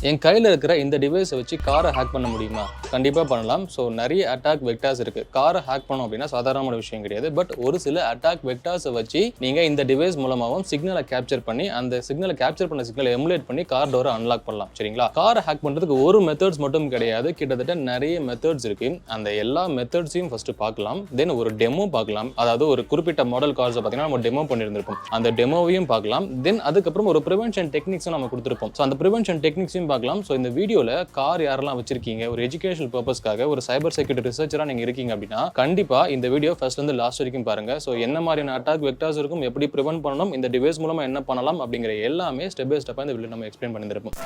என் கையில் இருக்கிற இந்த டிவைஸை வச்சு காரை ஹேக் பண்ண முடியுமா? கண்டிப்பாக பண்ணலாம். ஸோ நிறைய அட்டாக் வெக்டார்ஸ் இருக்குது. காரை ஹேக் பண்ணோம் அப்படின்னா சாதாரணமான விஷயம் கிடையாது. பட் ஒரு சில அட்டாக் வெக்டார்ஸை வச்சு நீங்கள் இந்த டிவைஸ் மூலமாகவும் சிக்னலை கேப்சர் பண்ணி அந்த சிக்னலை கேப்சர் பண்ண சிக்னலை எமுலேட் பண்ணி கார் டோரை அன்லாக் பண்ணலாம். சரிங்களா? காரை ஹேக் பண்ணுறதுக்கு ஒரு மெத்தட்ஸ் மட்டும் கிடையாது, கிட்டத்தட்ட நிறைய மெத்தட்ஸ் இருக்கு. அந்த எல்லா மெத்தட்ஸையும் ஃபர்ஸ்ட் பார்க்கலாம். தென் ஒரு டெமோ பார்க்கலாம். அதாவது ஒரு குறிப்பிட்ட மாடல் கார்ஸை பார்த்தீங்கன்னா நம்ம டெமோ பண்ணியிருந்திருப்போம். அந்த டெமோவையும் பார்க்கலாம். தென் அதுக்கப்புறம் ஒரு ப்ரிவென்ஷன் டெக்னிக்ஸும் நம்ம கொடுத்துருப்போம். ஸோ அந்த ப்ரிவென்ஷன் டெக்னிக்ஸையும் பார்க்கலாம். ஸோ இந்த வீடியோல கார் யாரெல்லாம் வச்சிருக்கீங்க, ஒரு எஜுகேஷனல் பர்பஸ்க்காக ஒரு சைபர் செக்யூரிட்டி ரிசர்ச்சரா நீங்க இருக்கீங்க அப்படின்னா கண்டிப்பா இந்த வீடியோ ஃபர்ஸ்ட்ல இருந்து லாஸ்ட் வரைக்கும் பாருங்க. ஸோ என்ன மாதிரியான அட்டாக் வெக்டார்ஸ் இருக்கும், எப்படி ப்ரிவென்ட் பண்ணணும், இந்த டிவைஸ் மூலமா என்ன பண்ணலாம் அப்படிங்கிற எல்லாமே ஸ்டெப் பை ஸ்டெப்பா இந்த வீடியோ நம்ம எக்ஸ்பிளைன் பண்ணியிருப்போம்.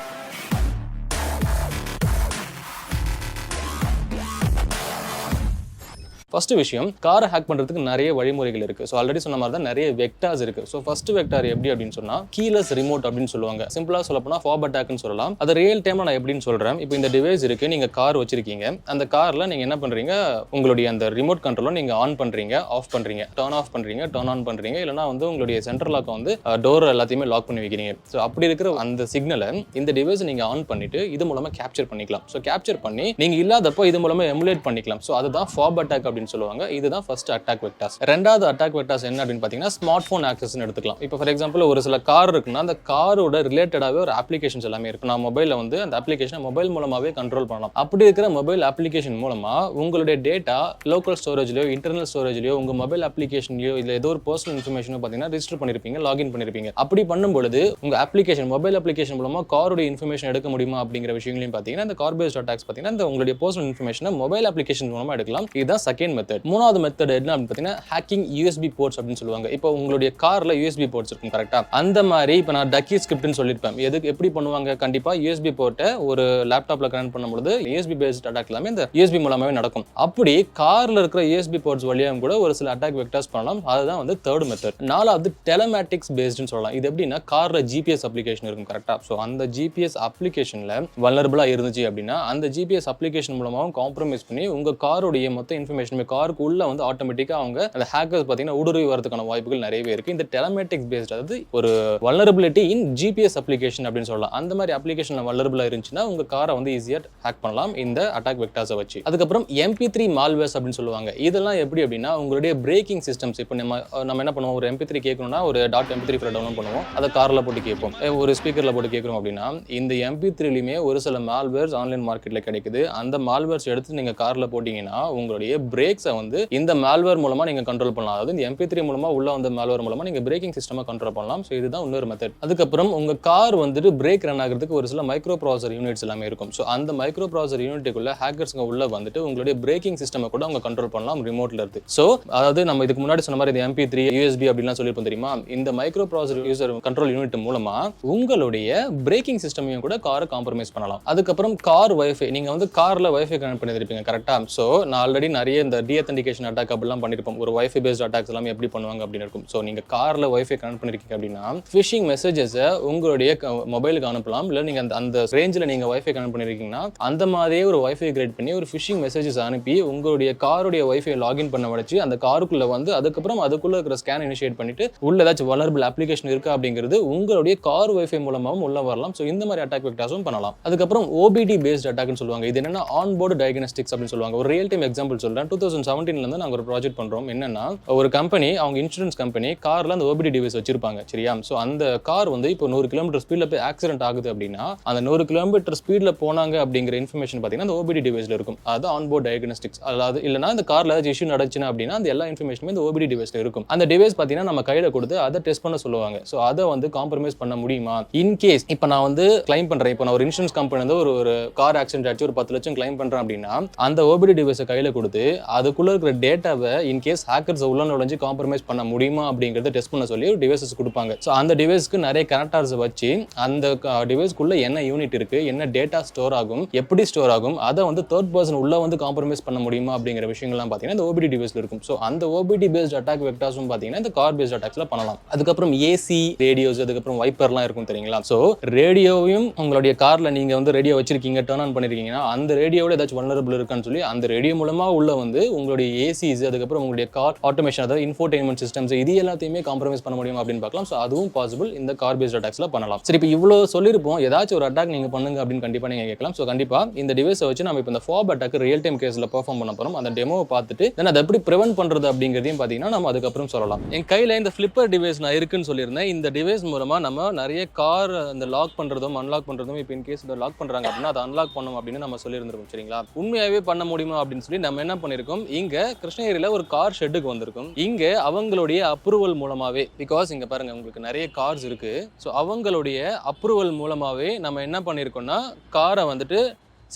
ஃபர்ஸ்ட் விஷயம், காரை ஹேக் பண்ணுறதுக்கு நிறைய வழிமுறைகள் இருக்குது. ஸோ ஆல்ரெடி சொன்ன மாதிரி தான் நிறைய வெக்டார்ஸ் இருக்குது. ஸோ ஃபர்ஸ்ட் வெக்டார் எப்படி அப்படின்னு சொன்னால் கீலெஸ் ரிமோட் அப்படின்னு சொல்லுவாங்க. சிம்பிளாக சொல்லப்போனால் FOB அட்டாக்னு சொல்லலாம். அது ரியல் டைமில் நான் எப்படின்னு சொல்கிறேன். இப்போ இந்த டிவைஸ் இருக்குது, நீங்கள் கார் வச்சிருக்கீங்க. அந்த காரில் நீங்கள் என்ன பண்ணுறீங்க, உங்களுடைய அந்த ரிமோட் கண்ட்ரோலை நீங்கள் ஆன் பண்ணுறீங்க, ஆஃப் பண்ணுறீங்க, டர்ன் ஆஃப் பண்ணுறீங்க, டர்ன் ஆன் பண்ணுறீங்க, இல்லைனா வந்து உங்களுடைய சென்ட்ரல் லாக்கை வந்து டோர் எல்லாத்தையுமே லாக் பண்ணி வைக்கிறீங்க. ஸோ அப்படி இருக்கிற அந்த சிக்னலை இந்த டிவைஸ் நீங்கள் ஆன் பண்ணிட்டு இது மூலமாக கேப்சர் பண்ணிக்கலாம். ஸோ கேப்சர் பண்ணி நீங்கள் இல்லாதப்போ இது மூலமாக எமுலேட் பண்ணிக்கலாம். ஸோ அதுதான் FOB அட்டாக் அப்படின்னு சொல்லுவாங்க. இதுதான் ஃபர்ஸ்ட் அட்டாக் வெக்டார்ஸ். ரெண்டாவது அட்டாக் வெக்டார்ஸ் என்ன அப்படின்னு பார்த்தீங்கன்னா ஸ்மார்ட் ஃபோன் ஆக்சஸ்ன்னு எடுத்துக்கலாம். இப்போ ஃபார் எக்ஸாம்பிள் ஒரு சில கார் இருக்குன்னா அந்த காரோட ரிலேட்டடாகவே ஒரு அப்ளிகேஷன்ஸ் எல்லாமே இருக்கு. நான் மொபைலில் வந்து அந்த அப்ளிகேஷனை மொபைல் மூலமாகவே கண்ட்ரோல் பண்ணலாம். அப்படி இருக்கிற மொபைல் அப்ளிகேஷன் மூலமா உங்களுடைய டேட்டா லோக்கல் ஸ்டோரேஜ்லயோ இன்டர்னல் ஸ்டோரேஜ்லயோ உங்க மொபைல் அப்ளிகேஷன்லயோ இல்லை ஏதோ ஒரு பர்சனல் இன்ஃபர்மேஷனோ பார்த்தீங்கன்னா ரிஜிஸ்டர் பண்ணிருப்பீங்க, லாகின் பண்ணிருப்பீங்க. அப்படி பண்ணும்பொழுது உங்க அப்ளிகேஷன் மொபைல் அப்ளிகேஷன் மூலமா காரோட இன்ஃபர்மேஷன் எடுக்க முடியுமா அப்படிங்கிற விஷயங்களையும் பார்த்தீங்கன்னா இந்த கார் பேஸ்ட் அட்டாக்ஸ் பார்த்தீங்கன்னா இந்த உங்களுடைய பர்சனல் இன்ஃபர்மேஷனை மொபைல் அப்ளிகேஷன் மூலமா எடுக்கலாம். இதுதான் செகண்ட் மெத்தட். மூணாவது மெத்தட் என்ன அப்படின்னு பார்த்தீங்கன்னா ஹேக்கிங் USB போர்ட்ஸ் அப்படின்னு சொல்லுவாங்க. இப்போ உங்களுடைய கார்ல USB போர்ட்ஸ் இருக்கும் கரெக்டா? அந்த மாதிரி இப்போ நான் டக்கி ஸ்கிரிப்ட்னு சொல்லியிருப்பேன். எதுக்கு எப்படி பண்ணுவாங்க, கண்டிப்பா USB போர்ட்டை ஒரு லேப்டாப்ல கனெக்ட் பண்ணும்போது USB பேஸ்ட் அட்டாக் எல்லாமே இந்த USB மூலமாவே நடக்கும். அப்படி கார்ல இருக்கிற USB போர்ட்ஸ் வழியாக கூட ஒரு சில அட்டாக் வெக்டார்ஸ் பண்ணலாம். அதுதான் வந்து தேர்ட் மெத்தட். நாலாவது டெலமேட்டிக்ஸ் பேஸ்ட்னு சொல்லலாம். இது எப்படின்னா கார்ல GPS அப்ளிகேஷன் இருக்கும் கரெக்டா? ஸோ அந்த GPS அப்ளிகேஷன்ல வல்னரபிளா இருந்துச்சு அப்படின்னா அந்த GPS அப்ளிகேஷன் மூலமாகவும் காம்ப்ரமைஸ் பண்ணி உங்க காரோடைய மொத்த இன்ஃபர்மேஷன் காருக்கு உள்ள வந்து ஆட்டோமேட்டிக்கா அவங்க அந்த ஹேக்கர்ஸ் பார்த்தீங்கன்னா ஊடுருவி வரதுக்கான வாய்ப்புகள் நிறையவே இருக்கு. இந்த டெலமேட்டிக்ஸ் பேஸ்ட் அதாவது ஒரு வல்னரபிலிட்டி இன் GPS அப்ளிகேஷன் அப்படின்னு சொல்லலாம். அந்த மாதிரி அப்ளிகேஷன்ல வல்னரபிளா இருந்துச்சுன்னா உங்க காரை வந்து ஈஸியா ஹேக் பண்ணலாம் இந்த அட்டாக் வெக்டார்ஸை வச்சு. அதுக்கப்புறம் MP3 மால்வேர்ஸ் அப்படின்னு சொல்லுவாங்க. இதெல்லாம் எப்படி அப்படின்னா உங்களுடைய பிரேக்கிங் சிஸ்டம்ஸ். இப்போ நம்ம என்ன பண்ணுவோம், ஒரு MP3 கேட்கணும்னா ஒரு .mp3 ஃபைல் டவுன்லோட் பண்ணுவோம், அதை கார்ல போட்டு கேட்போம். ஒரு ஸ்பீக்கர்ல போட்டு கேட்கறோம் அப்படின்னா இந்த MP3லயுமே ஒரு சில மால்வேர்ஸ் ஆன்லைன் மார்க்கெட்ல கிடைக்குது. அந்த மால்வேர்ஸ் எடுத்து நீங்க கார்ல போட்டீங்கன்னா உங்களுடைய பிரேக்ஸை வந்து இந்த மால்வேர் மூலமா நீங்க கண்ட்ரோல் பண்ணலாம். அதாவது இந்த MP3 மூலமா உள்ள வந்த மால்வேர் மூலமா நீங்க பிரேக்கிங் சிஸ்டமை கண்ட்ரோல் பண்ணலாம். ஸோ இதுதான் இன்னொரு மெத்தட். அதுக்கப்புறம் உங்க கார் வந்துட்டு பிரேக் ரன் ஆகிறதுக்கு ஒரு சில மைக்ரோ ப்ராசஸர் யூனிட்ஸ் எல்லாமே இருக்கும். ஸோ அந்த மைக்ரோ ப்ராசஸர் யூனிட்டுக்குள்ள ஹேக்கர்ஸ்ங்க உள்ள வந்துட்டு உங்களுடைய பிரேக்கிங் சிஸ்டமை கூட அவங்க கண்ட்ரோல் பண்ணலாம் ரிமோட்ல இருந்து. ஸோ அதாவது நம்ம இதுக்கு முன்னாடி சொன்ன மாதிரி இந்த MP3 USB அப்படிலாம் சொல்லியிருப்போம் தெரியுமா? இந்த micro processor user control unit மூலமா உங்களுடைய பிரேக்கிங் சிஸ்டமையும் கூட காரை காம்ப்ரமைஸ் பண்ணலாம். அதுக்கப்புறம் கார் வைஃபை, நீங்க வந்து கார்ல வைஃபை கனெக்ட் பண்ணிருப்பீங்க கரெக்டா? ஸோ நான் ஆல்ரெடி நிறைய இந்த டீஅத்தென்டிகேஷன் அட்டாக் அப்படிலாம் பண்ணிருப்போம். ஒரு வைஃபை பேஸ்ட் அட்டாக்ஸ் எல்லாம் எப்படி பண்ணுவாங்க அப்படின்னு இருக்கும். ஸோ நீங்க கார்ல வைஃபை கனெக்ட் பண்ணிருக்கீங்க அப்படின்னா ஃபிஷிங் மெசேஜஸை உங்களுடைய மொபைலுக்கு அனுப்பலாம். இல்லை நீங்க அந்த ரேஞ்சில் நீங்க வைஃபை கனெக்ட் பண்ணிருக்கீங்கன்னா அந்த மாதிரியே ஒரு வைஃபை கிரியேட் பண்ணி ஒரு ஃபிஷிங் மெசேஜஸ் அனுப்பி உங்களுடைய காருடைய வைஃபை லாகின் பண்ண வச்சு அந்த காருக்குள்ள வந்து அதுக்கப்புறம் அதுக்குள்ள இருக்கிற ஸ்கேன் இனிஷியேட் பண்ணிட்டு உள்ள ஏதாச்சும் வல்னரபிள் அப்ளிகேஷன் இருக்கா அப்படிங்கிறது உங்களுடைய கார் வைஃபை மூலமாகவும் உள்ள வரலாம். ஸோ இந்த மாதிரி அட்டாக் வெக்டார்ஸும் பண்ணலாம். அதுக்கப்புறம் OBD பேஸ்ட் அட்டாக்னு சொல்லுவாங்க. இது என்னன்னா ஆன் போர்டு டயக்னோஸ்டிக்ஸ் அப்படின்னு சொல்லுவாங்க. ஒரு ரியல் டைம் எக்ஸாம்பிள் சொல்றேன். 2017ல இருந்து நாங்க ஒரு ப்ராஜெக்ட் பண்றோம். என்னன்னா ஒரு கம்பெனி, அவங்க இன்சூரன்ஸ் கம்பெனி கார்ல அந்த OBD டிவைஸ் வச்சிருப்பாங்க சரியா? ஸோ அந்த கார் வந்து இப்போ 100 கிலோமீட்டர் ஸ்பீட்ல போய் ஆக்சிடென்ட் ஆகுது அப்படின்னா அந்த 100 கிலோமீட்டர் ஸ்பீட்ல போனாங்க அப்படிங்கிற இன்ஃபர்மேஷன் பார்த்தீங்கன்னா அந்த OBD டிவைஸ்ல இருக்கும். அது ஆன் போர்டு டயக்னோஸ்டிக்ஸ். அதாவது இல்லைனா இந்த கார்ல ஏதாச்சும் இஷ்யூ நடந்துச்சுன்னா அப்படின்னா அந்த எல்லா இன்ஃபர்மேஷனுமே இந்த OBD டிவைஸ்ல இருக்கும். அந்த டிவைஸ் பார்த்தீங்கன்னா நம்ம கையில கொடுத்து அதை டெஸ்ட் பண்ண சொல்லுவாங்க. ஸோ அதை வந்து காம்ப்ரமைஸ் பண்ண முடியுமா? இன்கேஸ் இப்போ நான் வந்து கிளைம் பண்றேன், இப்போ நான் ஒரு இன்சூரன்ஸ் கம்பெனி வந்து ஒரு கார் ஆக்சிடென்ட் ஆச்சு, ஒரு 10 லட்சம் கிளைம் பண்றேன் அப்படின்னா அந்த OBD டிவைஸை கையில கொடுத்து அதுக்குள்ள இருக்கிற டேட்டாவை இன்கேஸ் ஹேக்கர்ஸ் உள்ள நுழைஞ்சு காம்ப்ரமைஸ் பண்ண முடியுமா அப்படிங்கறத டெஸ்ட் பண்ண சொல்லி ஒரு டிவைசஸ் கொடுப்பாங்க. ஸோ அந்த டிவைஸ்க்கு நிறைய கனெக்டர்ஸ் வச்சு அந்த டிவைஸ்க்குள்ள என்ன யூனிட் இருக்கு, என்ன டேட்டா ஸ்டோர் ஆகும், எப்படி ஸ்டோர் ஆகும், அதை வந்து தேர்ட் பர்சன் உள்ள வந்து காம்ப்ரமைஸ் பண்ண முடியுமா அப்படிங்கிற விஷயங்கள்லாம் பார்த்தீங்கன்னா இந்த OBD டிவைஸ்ல இருக்கும். ஸோ அந்த OBD பேஸ்ட் அட்டாக் வெக்டார்ஸும் பார்த்தீங்கன்னா இந்த கார் பேஸ்ட் அட்டாக்ஸ்ல பண்ணலாம். அதுக்கப்புறம் AC ரேடியோஸ், அதுக்கப்புறம் வைப்பர்லாம் இருக்கும் தெரியுங்களா? ஸோ ரேடியோவையும் உங்களுடைய கார்ல நீங்க வந்து ரேடியோ வச்சிருக்கீங்க, டர்ன் ஆன் பண்ணிருக்கீங்கன்னா அந்த ரேடியோவில் ஏதாச்சும் வல்னரபிள் இருக்கான்னு சொல்லி அந்த ரேடியோ மூலமா உள்ள வந்து உங்களுடைய ஏசிஸ், அதுக்கப்புறம் உங்களுடைய கார் ஆட்டோமேஷன், அதாவது இன்ஃபோடெயின்மெண்ட் சிஸ்டம்ஸ், இது எல்லாத்தையுமே காம்ப்ரமைஸ் பண்ண முடியும் அப்படின்னு பார்க்கலாம். ஸோ அதுவும் பாசிபிள் இந்த கார் பேஸ்ட் அட்டாக்ஸ்ல பண்ணலாம். சரி, இப்போ இவ்வளோ சொல்லியிருப்போம், ஏதாச்சும் ஒரு அட்டாக் நீங்கள் பண்ணுங்க அப்படின்னு கண்டிப்பாக நீங்கள் கேட்கலாம். ஸோ கண்டிப்பாக இந்த டிவைஸை வச்சு நம்ம இப்போ இந்த FOB அட்டாக் ரியல் டைம் கேஸில் பெர்ஃபார்ம் பண்ண போகிறோம். அந்த டெமோவை பார்த்துட்டு தென் அதை எப்படி ப்ரிவென்ட் பண்ணுறது அப்படிங்கிறதையும் பார்த்தீங்கன்னா நம்ம அதுக்கப்புறம் சொல்லலாம். என் கையில் இந்த ஃப்ளிப்பர் டிவைஸ் நான் இருக்குன்னு சொல்லியிருந்தேன். இந்த டிவைஸ் மூலமாக நம்ம நிறைய கார் அந்த லாக் பண்ணுறதும் அன்லாக் பண்ணுறதும், இப்போ இன் கேஸ் இதை லாக் பண்ணுறாங்க அப்படின்னா அதை அன்லாக் பண்ணணும் அப்படின்னு நம்ம சொல்லியிருந்திருக்கோம். சரிங்களா? உண்மையாகவே பண்ண முடியுமா அப்படின்னு சொல்லி நம்ம என்ன பண்ணியிருக்கோம், இங்கே கிருஷ்ணகிரியில் ஒரு கார் ஷெட்டுக்கு வந்திருக்கும். இங்கே அவங்களுடைய அப்ரூவல் மூலமாகவே, பிகாஸ் இங்கே பாருங்கள் உங்களுக்கு நிறைய கார்ஸ் இருக்குது. ஸோ அவங்களுடைய அப்ரூவல் மூலமாகவே நம்ம என்ன பண்ணியிருக்கோம்னா காரை வந்துட்டு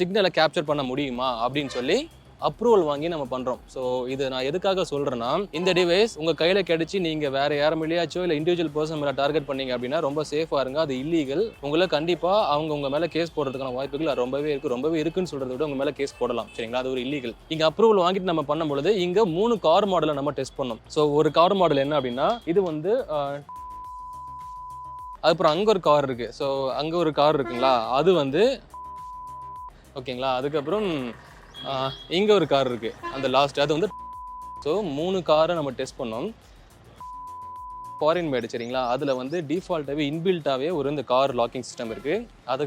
சிக்னலை கேப்சர் பண்ண முடியுமா அப்படின்னு சொல்லி அப்ரூவல் வாங்கி நம்ம பண்ணுறோம். ஸோ இது நான் எதுக்காக சொல்கிறேன்னா, இந்த டிவைஸ் உங்கள் கையில் கிடைச்சி நீங்கள் வேறு யாரும் இல்லையாச்சோ இல்லை இண்டிவிஜுவல் பர்சன் மேலே டார்கெட் பண்ணீங்க அப்படின்னா ரொம்ப சேஃபாக இருங்க. அது இல்லீகல். உங்களை கண்டிப்பாக அவங்க உங்கள் மேலே கேஸ் போடுறதுக்கான வாய்ப்புகள் ரொம்பவே இருக்குன்னு சொல்கிறத விட உங்கள் மேலே கேஸ் போடலாம். சரிங்களா? அது ஒரு இல்லீகல். இங்கே அப்ரூவல் வாங்கிட்டு நம்ம பண்ணும்பொழுது இங்கே 3 கார் மாடலை நம்ம டெஸ்ட் பண்ணோம். ஸோ ஒரு கார் மாடல் என்ன அப்படின்னா, இது வந்து அப்புறம் அங்கே ஒரு கார் இருக்குது. ஸோ அங்கே ஒரு கார் இருக்குங்களா, அது வந்து ஓகேங்களா. அதுக்கப்புறம் இங்கே ஒரு கார் இருக்குது, அந்த லாஸ்ட், அது வந்து. ஸோ 3 காரை நம்ம டெஸ்ட் பண்ணோம். ஃபாரின் மேடு. சரிங்களா? அதில் வந்து டிஃபால்ட்டாகவே இன்பில்ட்டாகவே ஒரு இந்த கார் லாக்கிங் சிஸ்டம் இருக்குது. அதை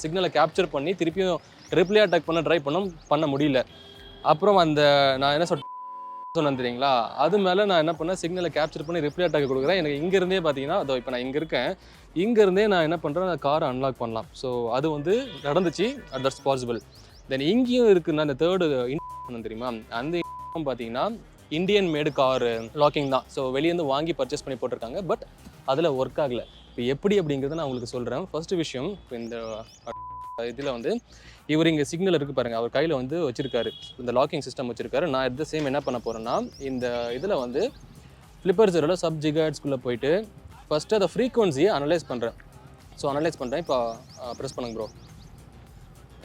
சிக்னலை கேப்சர் பண்ணி திருப்பியும் ரிப்ளே அட்டாக் ட்ரை பண்ண முடியல. அப்புறம் அந்த நான் என்ன சொன்னேன் தெரியுங்களா, அது மேலே நான் என்ன பண்ணேன், சிக்னலை கேப்சர் பண்ணி ரிப்ளே அட்டாக் கொடுக்குறேன். எனக்கு இங்கேருந்தே பார்த்தீங்கன்னா, அதோ இப்போ நான் இங்கே இருக்கேன், இங்கேருந்தே நான் என்ன பண்ணுறேன், அந்த காரை அன்லாக் பண்ணலாம். ஸோ அது வந்து நடந்துச்சு. That's possible. தென் இங்கேயும் இருக்குன்னா அந்த தேர்டு தெரியுமா, அந்த பார்த்தீங்கன்னா இந்தியன் மேடு கார் லாக்கிங் தான். ஸோ வெளியேருந்து வாங்கி பர்ச்சேஸ் பண்ணி போட்டிருக்காங்க. பட் அதில் ஒர்க் ஆகலை. இப்போ எப்படி அப்படிங்கிறத நான் உங்களுக்கு சொல்கிறேன். ஃபர்ஸ்ட் விஷயம், இப்போ இந்த இதில் வந்து இவர் இங்கே சிக்னல் இருக்குது பாருங்கள், அவர் கையில் வந்து வச்சுருக்காரு, இந்த லாக்கிங் சிஸ்டம் வச்சுருக்காரு. நான் எட் த சேம் என்ன பண்ண போகிறேன்னா, இந்த இதில் வந்து ஃப்ளிப்பர் ஜீரோவில் சப் ஜிகாட்ஸ்குள்ளே போயிட்டு ஃபஸ்ட்டு அதை ஃப்ரீக்வன்சியை அனலைஸ் பண்ணுறேன். ஸோ அனலைஸ் பண்ணுறேன். இப்போ ப்ரெஸ் பண்ணுங்க ப்ரோ.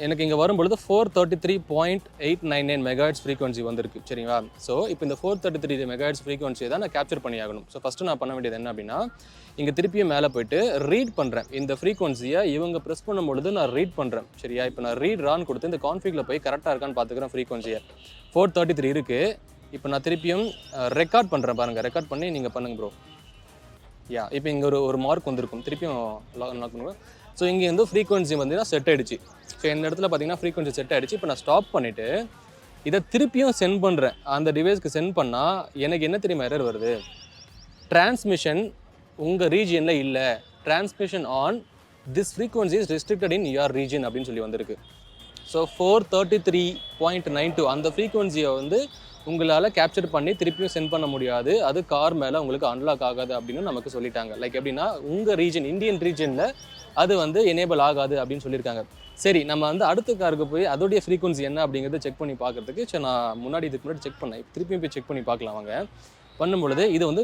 எனக்கு இங்கே வரும்பொழுது 433.899 மெகாஹெர்ட்ஸ் ஃப்ரீக்வன்சி வந்திருக்கு. சரிங்களா? ஸோ இப்போ இந்த 433 மெகாஹெர்ட்ஸ் ஃப்ரீக்வன்சியை தான் நான் கேப்சர் பண்ணி ஆகணும். ஸோ ஃபஸ்ட்டு நான் பண்ண வேண்டியது என்ன அப்படின்னா, இங்கே திருப்பியும் மேலே போயிட்டு ரீட் பண்ணுறேன். இந்த ஃப்ரீக்வன்சியை இவங்க ப்ரெஸ் பண்ணும்பொழுது நான் ரீட் பண்ணுறேன். சரியா? இப்போ நான் ரீட் ரான் கொடுத்து இந்த கான்ஃபிகில் போய் கரெக்டாக இருக்கான்னு பார்த்துக்கிறேன். ஃப்ரீக்வன்சியை 433 இருக்குது. இப்போ நான் திருப்பியும் ரெக்கார்ட் பண்ணுறேன். பாருங்கள், ரெக்கார்ட் பண்ணி நீங்கள் பண்ணுங்க ப்ரோ. இப்போ இங்கே ஒரு மார்க் வந்திருக்கும். திருப்பியும் லாக் பண்ணுவேன். ஸோ இங்கே வந்து ஃப்ரீக்வன்சி வந்து செட் ஆகிடுச்சு. ஸோ இந்த இடத்துல பார்த்தீங்கன்னா ஃப்ரீக்வன்சி செட் ஆகிடுச்சு. இப்போ நான் ஸ்டாப் பண்ணிவிட்டு இதை திருப்பியும் சென்ட் பண்ணுறேன். அந்த டிவைஸ்க்கு சென்ட் பண்ணால் எனக்கு என்ன தெரியுமா எரர் வருது, டிரான்ஸ்மிஷன் உங்கள் ரீஜியனில் இல்லை, transmission on this frequency is restricted in your region அப்படின்னு சொல்லி வந்திருக்கு. ஸோ 433.92 அந்த ஃப்ரீக்வன்சியை வந்து உங்களால் கேப்சர் பண்ணி திருப்பியும் சென்ட் பண்ண முடியாது, அது கார் மேலே உங்களுக்கு அன்லாக் ஆகாது அப்படின்னு நமக்கு சொல்லிட்டாங்க. லைக் எப்படின்னா, உங்கள் ரீஜன் இந்தியன் ரீஜனில் அது வந்து எனேபிள் ஆகாது அப்படின்னு சொல்லியிருக்காங்க. சரி, நம்ம வந்து அடுத்த காருக்கு போய் அதோடைய ஃப்ரீக்வன்சி என்ன அப்படிங்கிறத செக் பண்ணி பார்க்குறதுக்கு சரி நான் இதுக்கு முன்னாடி செக் பண்ணேன். திருப்பியும் போய் செக் பண்ணி பார்க்கலாம் வாங்க. பண்ணும்பொழுது இது வந்து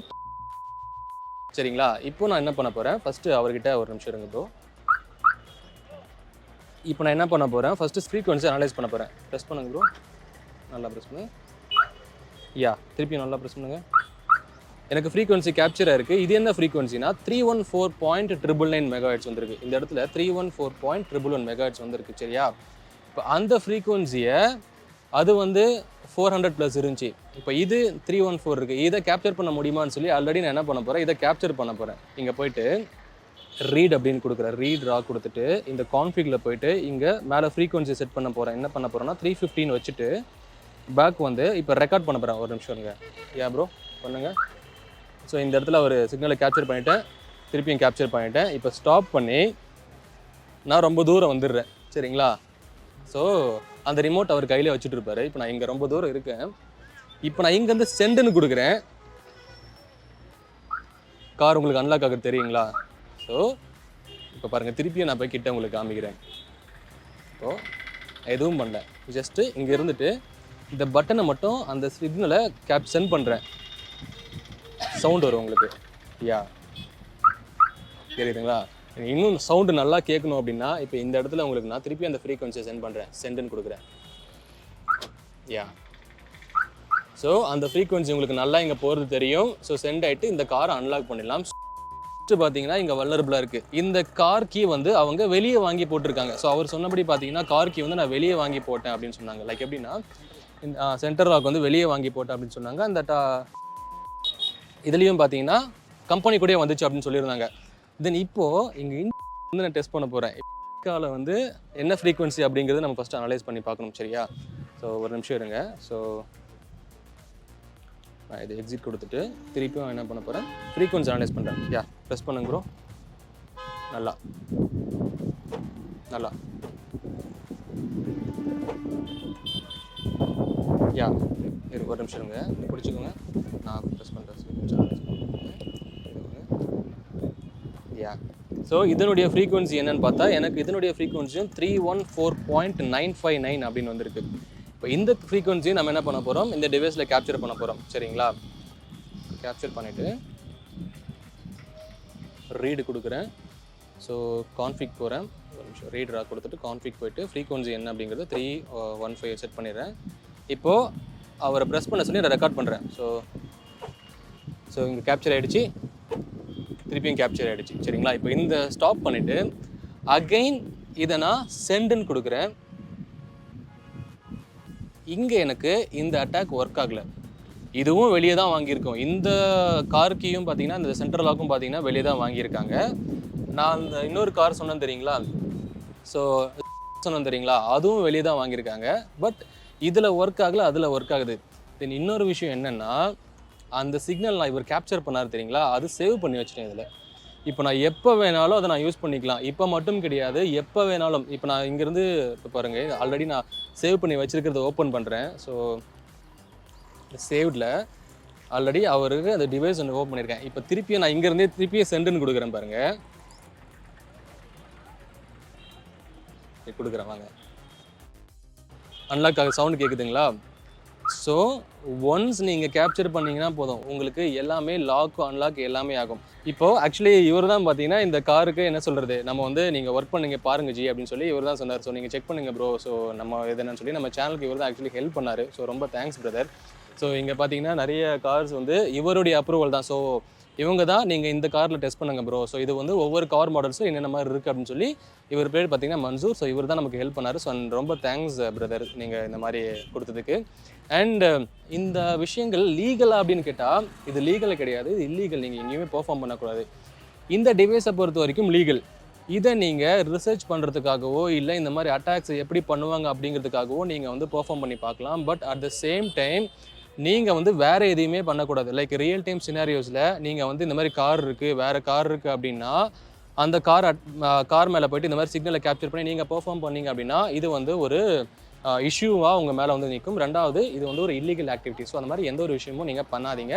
சரிங்களா. இப்போ நான் என்ன பண்ண போகிறேன், ஃபஸ்ட்டு அவர்கிட்ட ஒரு நிமிஷம் இருங்க ப்ரோ. இப்போ நான் என்ன பண்ண போகிறேன், ஃபஸ்ட்டு ஃப்ரீக்வன்சி அனலைஸ் பண்ண போகிறேன். ப்ரெஸ் பண்ணுங்க ப்ரோ, நல்லா ப்ரெஸ் பண்ணுங்க. திருப்பியும் நல்லா ப்ரெஸ் பண்ணுங்க. எனக்கு ஃப்ரீக்வன்சி கேப்சர் ஆயிருக்கு. இது என்ன ஃப்ரீக்வன்சினா 314.999 மெகாஹெர்ட்ஸ் வந்திருக்கு. இந்த இடத்துல 314.111 மெகாஹெர்ட்ஸ் வந்திருக்கு. சரியா? இப்போ அந்த ஃப்ரீக்வன்சியை அது வந்து 400+ இருந்துச்சு. இப்போ இது 314 இருக்குது. இதை கேப்சர் பண்ண முடியுமான்னு சொல்லி ஆல்ரெடி நான் என்ன பண்ண போகிறேன், இதை கேப்சர் பண்ண போகிறேன். இங்கே போயிட்டு ரீட் அப்படின்னு கொடுக்குறேன். ரீட் ரா கொடுத்துட்டு இந்த கான்ஃபிகில் போயிட்டு இங்கே மேலே ஃப்ரீக்வன்சி செட் பண்ண போகிறேன். என்ன பண்ண போகிறேன்னா 315 வச்சுட்டு பேக் வந்து இப்போ ரெக்கார்ட் பண்ண போகிறேன். ஒரு நிமிஷம் இருங்க. ப்ரோ பண்ணுங்க. ஸோ இந்த இடத்துல ஒரு சிக்னலை கேப்சர் பண்ணிவிட்டேன், திருப்பியும் கேப்சர் பண்ணிவிட்டேன். இப்போ ஸ்டாப் பண்ணி நான் ரொம்ப தூரம் வந்துடுறேன். சரிங்களா? ஸோ அந்த ரிமோட் அவர் கையிலே வச்சுட்டு இருப்பார். இப்போ நான் இங்கே ரொம்ப தூரம் இருக்கேன். இப்போ நான் இங்கேருந்து சென்டுன்னு கொடுக்குறேன். கார் உங்களுக்கு அன்லாக் ஆகுது தெரியுங்களா? ஸோ இப்போ பாருங்கள், திருப்பியும் நான் போய் கிட்ட உங்களுக்கு காமிக்கிறேன். இப்போது எதுவும் பண்ணல, ஜஸ்ட்டு இங்கே இருந்துட்டு இந்த பட்டனை மட்டும் அந்த சிக்னலை சென்ட் பண்ணுறேன். சவுண்ட் வரும் உங்களுக்கு. தெரியுதுங்களா? இன்னும் சவுண்டு நல்லா கேட்கணும் அப்படின்னா இப்போ இந்த இடத்துல உங்களுக்கு நான் திருப்பி அந்த ஃப்ரீக்வன்சியை சென்ட் பண்ணுறேன், சென்டுன்னு கொடுக்குறேன். ஸோ அந்த ஃப்ரீக்வன்சி உங்களுக்கு நல்லா இங்கே போகிறது தெரியும். ஸோ சென்ட் ஆகிட்டு இந்த காரை அன்லாக் பண்ணிடலாம். பார்த்தீங்கன்னா இங்கே வல்லரபிளாக இருக்குது. இந்த கார் கீ வந்து அவங்க வெளியே வாங்கி போட்டிருக்காங்க. ஸோ அவர் சொன்னபடி பார்த்தீங்கன்னா கார் கீ வந்து நான் வெளியே வாங்கி போட்டேன் அப்படின்னு சொன்னாங்க. லைக் எப்படின்னா, சென்டர் லாக் வந்து வெளியே வாங்கி போட்டேன் அப்படின்னு சொன்னாங்க. அந்த இதுலேயும் பார்த்தீங்கன்னா கம்பெனி கூட வந்துச்சு அப்படின்னு சொல்லியிருந்தாங்க. தென் இப்போது இங்கே வந்து நான் டெஸ்ட் பண்ண போகிறேன். கால வந்து என்ன ஃப்ரீக்வன்சி அப்படிங்கிறது நம்ம ஃபஸ்ட்டு அனலைஸ் பண்ணி பார்க்கணும், சரியா? ஸோ ஒரு நிமிஷம் இருங்க. ஸோ நான் இது எக்ஸிட் கொடுத்துட்டு திருப்பியும் என்ன பண்ண போகிறேன், ஃப்ரீக்வன்சி அனலைஸ் பண்ணுறேன். ப்ரெஸ் பண்ணுங்க ப்ரோ. நல்லா ஒரு நிமிஷம் இருங்க, பிடிச்சிக்கோங்க. நான் ப்ரெஸ் பண்ணுறேன். ஸோ இதனுடைய ஃப்ரீக்வன்சி என்னன்னு பார்த்தா எனக்கு இதனுடைய ஃப்ரீக்வன்சியும் 314.959 அப்படின்னு வந்திருக்கு. இப்போ இந்த ஃப்ரீக்வன்சியை நம்ம என்ன பண்ண போகிறோம், இந்த டிவைஸில் கேப்சர் பண்ண போகிறோம், சரிங்களா? கேப்சர் பண்ணிவிட்டு ரீடு கொடுக்குறேன். ஸோ கான்ஃபிக் போகிறேன். ஒரு நிமிஷம் ரீடராக கொடுத்துட்டு கான்ஃபிக் போயிட்டு ஃப்ரீக்வன்சி என்ன அப்படிங்கிறது 315 செட் பண்ணிடுறேன். இப்போது அவரை ப்ரெஸ் பண்ண சொல்லி நான் ரெக்கார்ட் பண்ணுறேன். ஸோ இங்கே கேப்சர் ஆகிடுச்சு, திருப்பியும் கேப்சர் ஆகிடுச்சு, சரிங்களா? இப்போ இந்த ஸ்டாப் பண்ணிவிட்டு அகெயின் இதை நான் சென்டுன்னு கொடுக்குறேன். இங்கே எனக்கு இந்த அட்டாக் ஒர்க் ஆகலை. இதுவும் வெளியே தான் வாங்கியிருக்கோம். இந்த கார் கீயும் பார்த்தீங்கன்னா இந்த சென்ட்ரல் லாக்கும் பார்த்தீங்கன்னா வெளியே தான் வாங்கியிருக்காங்க. நான் அந்த இன்னொரு கார் சொன்னேன் தெரியுங்களா, ஸோ சொன்னேன் தெரியுங்களா, அதுவும் வெளியே தான் வாங்கியிருக்காங்க. பட் இதில் ஒர்க் ஆகலை, அதில் ஒர்க் ஆகுது. தென் இன்னொரு விஷயம் என்னென்னா, அந்த சிக்னல் நான் இவர் கேப்சர் பண்ணார் தெரியுங்களா, அது சேவ் பண்ணி வச்சுட்டேன் இதில். இப்போ நான் எப்போ வேணாலும் அதை நான் யூஸ் பண்ணிக்கலாம். இப்போ மட்டும் கிடையாது, எப்போ வேணாலும். இப்போ நான் இங்கேருந்து இப்போ பாருங்கள், ஆல்ரெடி நான் சேவ் பண்ணி வச்சுருக்கிறத ஓப்பன் பண்ணுறேன். ஸோ சேவ்டில் ஆல்ரெடி அவருக்கு அந்த டிவைஸ் ஒன்று ஓப்பன் பண்ணியிருக்கேன். இப்போ திருப்பியும் நான் இங்கேருந்தே திருப்பியும் சென்டுன்னு கொடுக்குறேன் பாருங்கள். கொடுக்குறேன் வாங்க. அன்லாக் ஆக சவுண்டு கேட்குதுங்களா? ஸோ ஒன்ஸ் நீங்கள் கேப்சர் பண்ணிங்கன்னா போதும், உங்களுக்கு எல்லாமே லாக் அன்லாக் எல்லாமே ஆகும். இப்போது ஆக்சுவலி இவர் தான் பார்த்தீங்கன்னா இந்த காருக்கு என்ன சொல்கிறது, நம்ம வந்து நீங்கள் ஒர்க் பண்ணுங்க பாருங்க ஜி அப்படின்னு சொல்லி இவர் தான் சொன்னார். ஸோ நீங்கள் செக் பண்ணுங்க ப்ரோ. ஸோ நம்ம எதுன்னு சொல்லி நம்ம சேனலுக்கு இவர் தான் ஆக்சுவலி ஹெல்ப் பண்ணார். ஸோ ரொம்ப தேங்க்ஸ் பிரதர். ஸோ இங்கே பார்த்தீங்கன்னா நிறைய கார்ஸ் வந்து இவருடைய அப்ரூவல் தான். ஸோ இவங்க தான் நீங்கள் இந்த காரில் டெஸ்ட் பண்ணுங்க ப்ரோ. ஸோ இது வந்து ஒவ்வொரு கார் மாடல்ஸும் என்னென்ன மாதிரி இருக்குது அப்படின்னு சொல்லி இவர் பேர் பார்த்தீங்கன்னா மன்சூர். ஸோ இவர் தான் நமக்கு ஹெல்ப் பண்ணார். ஸோ ரொம்ப தேங்க்ஸ் பிரதர் நீங்கள் இந்த மாதிரி கொடுத்ததுக்கு. அண்ட் இந்த விஷயங்கள் லீகலாக அப்படின்னு கேட்டால் இது லீகலாக கிடையாது, இது இல்லீகல். நீங்கள் எங்கேயுமே பெர்ஃபார்ம் பண்ணக்கூடாது. இந்த டிவைஸை பொறுத்த வரைக்கும் லீகல். இதை நீங்கள் ரிசர்ச் பண்ணுறதுக்காகவோ இல்லை இந்த மாதிரி அட்டாக்ஸை எப்படி பண்ணுவாங்க அப்படிங்கிறதுக்காகவோ நீங்கள் வந்து பெர்ஃபார்ம் பண்ணி பார்க்கலாம். But at the same time நீங்கள் வந்து வேறு எதையுமே பண்ணக்கூடாது. லைக் ரியல் டைம் சினாரியோஸில் நீங்கள் வந்து இந்த மாதிரி கார் இருக்குது, வேறு கார் இருக்குது அப்படின்னா அந்த கார் மேலே போய்ட்டு இந்த மாதிரி சிக்னலை கேப்சர் பண்ணி நீங்கள் பெர்ஃபார்ம் பண்ணிங்க அப்படின்னா இது வந்து ஒரு இஷ்யூவாக உங்கள் மேலே வந்து நிற்கும். ரெண்டாவது இது வந்து ஒரு இல்லீகல் ஆக்டிவிட்டி. ஸோ அந்த மாதிரி எந்த ஒரு விஷயமும் நீங்கள் பண்ணாதீங்க.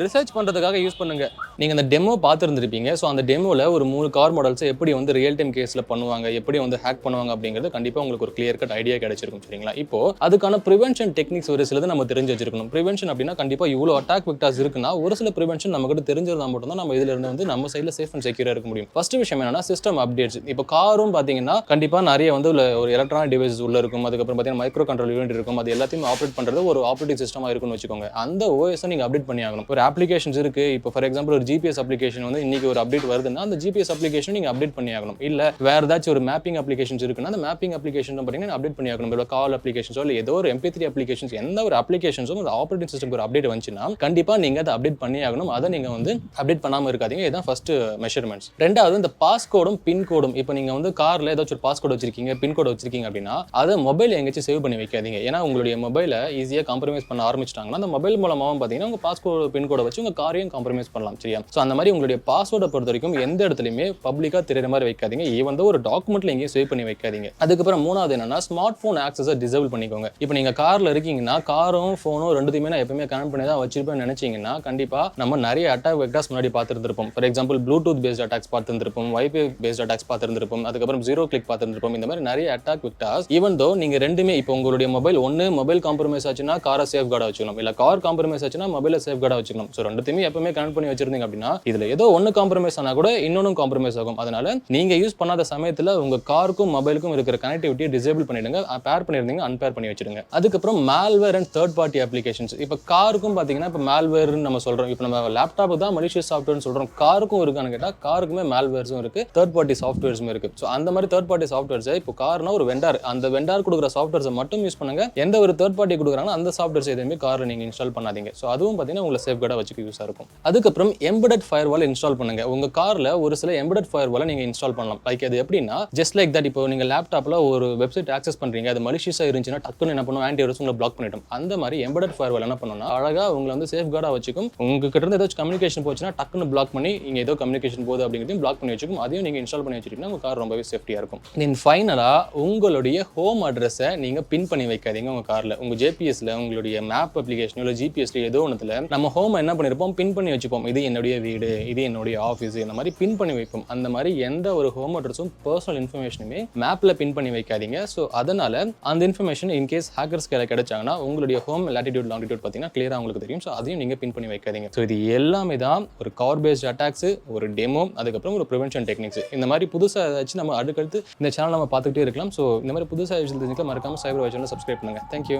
ரிசர்ச் பண்ணுறதுக்காக யூஸ் பண்ணுங்கள். நீங்கள் அந்த டெமோ பார்த்துருந்துருப்பீங்க. ஸோ அந்த டெமோவில் ஒரு 3 கார் மாடல்ஸை எப்படி வந்து ரியல் டைம் கேஸில் பண்ணுவாங்க, எப்படி வந்து ஹேக் பண்ணுவாங்க அப்படிங்கிறது கண்டிப்பாக உங்களுக்கு ஒரு கிளியர் கட் ஐடியா கிடைச்சிருக்கும், சரிங்களா? இப்போது அதுக்கான ப்ரிவென்ஷன் டெக்னிக்ஸ் ஒரு சிலது நம்ம தெரிஞ்சு வச்சிருக்கணும். ப்ரிவென்ஷன் அப்படின்னா கண்டிப்பாக இவ்வளோ அட்டாக் வெக்டார்ஸ் இருக்குன்னா ஒரு சில ப்ரிவென்ஷன் நம்மகிட்ட தெரிஞ்சிருந்தால் மட்டும்தான் நம்ம இதில் இருந்து வந்து நம்ம சைடில் சேஃப் அண்ட் செக்யூராக இருக்க முடியும். ஃபர்ஸ்ட் விஷயம் என்னன்னா சிஸ்டம் அப்டேட்ஸ். இப்போ காரும் பார்த்தீங்கன்னா கண்டிப்பாக நிறைய வந்து ஒரு எலக்ட்ரானிக் டிவைசஸ் உள்ள இருக்கும். அதுக்கப்புறம் மைக்ரோ கண்ட்ரோல் யூனிட் இருக்கும். அது எல்லாத்தையும் ஆப்ரேட் பண்ணுறது ஒரு ஆப்ரேட்டிங் சிஸ்டமாக இருக்குன்னு வச்சுக்கோங்க. அந்த ஓஎஸை நீங்கள் அப்டேட் பண்ணி ஆகணும். ஒரு அப்ளிகேஷன்ஸ் இருக்குது. இப்போ ஃபார் எக்ஸாம்பிள் ஒரு ஜிபிஎஸ் அப்ளிகேஷன் வந்து இன்னைக்கு ஒரு அப்டேட் வருதுன்னா அந்த ஜிபிஎஸ் அப்ளிகேஷன் நீங்கள் அப்டேட் பண்ணி ஆகணும். இல்லை வேறு ஏதாச்சும் ஒரு மேப்பிங் அப்ளிகேஷன்ஸ் இருக்குன்னா அந்த மேப்பிங் அப்ளிகேஷன் பார்த்தீங்கன்னா அப்டேட் பண்ணி ஆகணும். இல்லை கால் அப்ளிகேஷன்ஸோ இல்லை ஏதோ ஒரு MP3 அப்ளிகேஷன்ஸ் எந்த ஒரு அப்ளிகேஷன்ஸும் ஒரு ஆப்ரேட்டிங் சிஸ்டம் ஒரு அப்டேட் வந்துச்சுன்னா கண்டிப்பாக நீங்கள் அதை அப்டேட் பண்ணி ஆகணும். அதை நீங்கள் வந்து அப்டேட் பண்ணாமல் இருக்காதீங்க. இதுதான் ஃபர்ஸ்ட் மெஷர்மெண்ட்ஸ். ரெண்டாவது இந்த பாஸ்கோடும் பின்கோடும். இப்போ நீங்கள் வந்து காரில் ஏதாச்சும் ஒரு பாஸ்கோட் வச்சிருக்கீங்க, பின்கோட் வச்சிருக்கீங்க அப்படின்னா அதை மொபைல் எங்கேயாச்சும் சேவ் பண்ணி வைக்காதீங்க. ஏன்னா உங்களுடைய மொபைலை ஈஸியாக காம்ப்ரமைஸ் பண்ண ஆரம்பிச்சிட்டாங்கன்னா அந்த மொபைல் மூலமாகவும் பார்த்தீங்கன்னா உங்கள் பாஸ்கோட் பின்கோடை வச்சு உங்கள் காரையும் காம்ப்ரமைஸ் பண்ணலாம், சரியா? ஸோ அந்த மாதிரி உங்களுடைய பாஸ்வேர்டை பொறுத்த வரைக்கும் எந்த இடத்துலையுமே பப்ளிக்காக தெரியுற மாதிரி வைக்காதீங்க. ஈவன் ஒரு டாக்குமெண்ட்ல எங்கேயும் சேவ் பண்ணி வைக்காதீங்க. அதுக்கப்புறம் மூணாவது என்னன்னா ஸ்மார்ட் ஃபோன் ஆக்சஸை டிசேபிள் பண்ணிக்கோங்க. இப்போ நீங்கள் காரில் இருக்கீங்கன்னா காரும் ஃபோனும் ரெண்டுத்தையுமே நான் எப்பவுமே கனெக்ட் பண்ணி தான் வச்சிருப்பேன் நினைச்சீங்கன்னா கண்டிப்பாக நம்ம நிறைய அட்டாக் வெக்டார்ஸ் முன்னாடி பார்த்துருந்துருப்போம். For example bluetooth based attacks பார்த்துருந்துருப்போம், வைஃபை பேஸ்ட் அட்டாக்ஸ் பார்த்துருந்துருப்போம், அதுக்கப்புறம் ஜீரோ கிளிக் பார்த்துருந்துருப்போம். இந்த மாதிரி நிறைய அட்டாக் வெக்டார்ஸ் ஈவன் தோ நீங்கள் ரெண்டுமே இப்போ உங்களுடைய மொபைல் மொபைல் காம்ப்ரமைஸ் ஆச்சுன்னா காரை சேஃப் கார்டாக வச்சுக்கணும், இல்லை கார் காம்ப்ரமைஸ் ஆச்சுன்னா மொபைலை சேஃப் கார்டாக வச்சுக்கணும். ஸோ ரெண்டுத்தையுமே எப்பவுமே கனெக்ட் பண்ணி வச்சிருந்தீங்க அப்படின்னா இதில் ஏதோ ஒன்று காம்ப்ரமைஸ் ஆனால் கூட இன்னொன்று காம்ப்ரமைஸ் ஆகும். அதனால நீங்கள் யூஸ் பண்ணாத சமயத்தில் உங்கள் காருக்கும் மொபைலுக்கும் இருக்கிற கனெக்டிவிட்டியை டிசேபிள் பண்ணிடுங்க. பேர் பண்ணியிருந்தீங்க அன்பேர் பண்ணி வச்சிருங்க. அதுக்கப்புறம் malware and third party applications. இப்போ காருக்கும் பார்த்தீங்கன்னா இப்போ மால்வேர்னு நம்ம சொல்கிறோம். இப்போ நம்ம லேப்டாப்பு தான் மலிஷியஸ் சாஃப்ட்வேர்னு சொல்கிறோம். காருக்கும் இருக்கான்னு கேட்டால் காருக்குமே மால்வேர்ஸும் இருக்குது, தேர்ட் பார்ட்டி சாஃப்ட்வேர்ஸும் இருக்குது. ஸோ அந்த மாதிரி தேர்ட் பார்ட்டி சாஃப்ட்வேர்ஸை இப்போ கார்னா ஒரு வெண்டார், அந்த வெண்டார் கொடுக்குற சாஃப்ட்வேர்ஸை மட்டும் யூஸ் பண்ணுங்க. எந்த ஒரு தேர்ட் பார்ட்டி கொடுக்குறாங்களோ அந்த சாஃப்ட்வேர்ஸ் எதுவுமே காரில் நீங்கள் இன்ஸ்டால் பண்ணாதீங்க. ஸோ அதுவும் பார்த்தீங்கன்னா உங்களை சேஃப்கார்டாக வச்சுக்க யூஸாக இருக்கும். அதுக்கப்புறம் எம்பெடட் ஃபயர்வால் இன்ஸ்டால் பண்ணுங்க. உங்கள் காரில் ஒரு சில எம்பெடட் ஃபயர்வாலை நீங்கள் இன்ஸ்டால் பண்ணலாம். லைக் அது எப்படின்னா ஜஸ்ட் லைக் தட். இப்போ நீங்கள் லேப்டாப்பில் ஒரு வெப்சைட் ஆக்சஸ் பண்ணுறீங்க, அது மலிஷியஸாக இருந்துச்சுன்னா டக்குன்னு என்ன பண்ணும், ஆன்டிவைரஸ் உங்களை பிளாக் பண்ணிடும். அந்த மாதிரி எம்பெடட் ஃபயர்வால் என்ன பண்ணுன்னா அழகாக உங்களை வந்து சேஃப்கார்டாக வச்சுக்கும். உங்ககிட்ட இருந்து ஏதாச்சும் கம்யூனிகேஷன் போச்சுன்னா டக்குன்னு பிளாக் பண்ணி இங்கே ஏதோ கம்யூனிகேஷன் போகுது அப்படிங்கிறதையும் பிளாக் பண்ணி வச்சுக்கும். அதையும் நீங்கள் இன்ஸ்டால் பண்ணி வச்சுட்டீங்கன்னா உங்கள் கார் ரொம்பவே சேஃப்டியாக இருக்கும். தென் ஃபைனலாக உங்களுடைய ஹோம் அட்ரஸை நீங்கள் பின் பண்ணி வைக்காதீங்க உங்கள் காரில். உங்கள் ஜிபிஎஸ்ல உங்களுடைய மேப் அப்ளிகேஷன் இல்லை ஜிபிஎஸ்ல ஏதோ ஒன்றுல நம்ம ஹோம் என்ன பண்ணியிருப்போம், பின் பண்ணி வச்சுப்போம். இது என்னுடைய வீடு, இது என்னுடைய ஆஃபீஸ், இந்த மாதிரி பின் பண்ணி வைப்போம். அந்த மாதிரி எந்த ஒரு ஹோம் அட்ரஸும் பர்சனல் இன்ஃபர்மேஷனுமே மேப்ல பின் பண்ணி வைக்காதீங்க. ஸோ அதனால அந்த இன்ஃபர்மேஷன் இன்கேஸ் ஹேக்கர்ஸ் கையில் கிடைச்சாங்கன்னா உங்களுடைய ஹோம் லாட்டிடியூட் லாங்கிடியூட் பார்த்தீங்கன்னா கிளியராக உங்களுக்கு தெரியும். ஸோ அதையும் நீங்கள் பின் பண்ணி வைக்காதீங்க. ஸோ இது எல்லாமே தான் ஒரு கவர் பேஸ்ட் அட்டாக்ஸ், ஒரு டெமோ, அதுக்கப்புறம் ஒரு ப்ரிவென்ஷன் டெக்னிக்ஸ். இந்த மாதிரி புதுசாக ஏதாச்சும் நம்ம அடுத்தடுத்து இந்த சேனல் நம்ம பார்த்துக்கிட்டே இருக்கலாம். ஸோ இந்த மாதிரி புதுசாக விஷயத்தை தெரிஞ்சுக்கலாம். மறக்காம சைபர் வாட்ச் சேனலை சப்ஸ்கிரைப் பண்ணுங்க. தேங்க்யூ.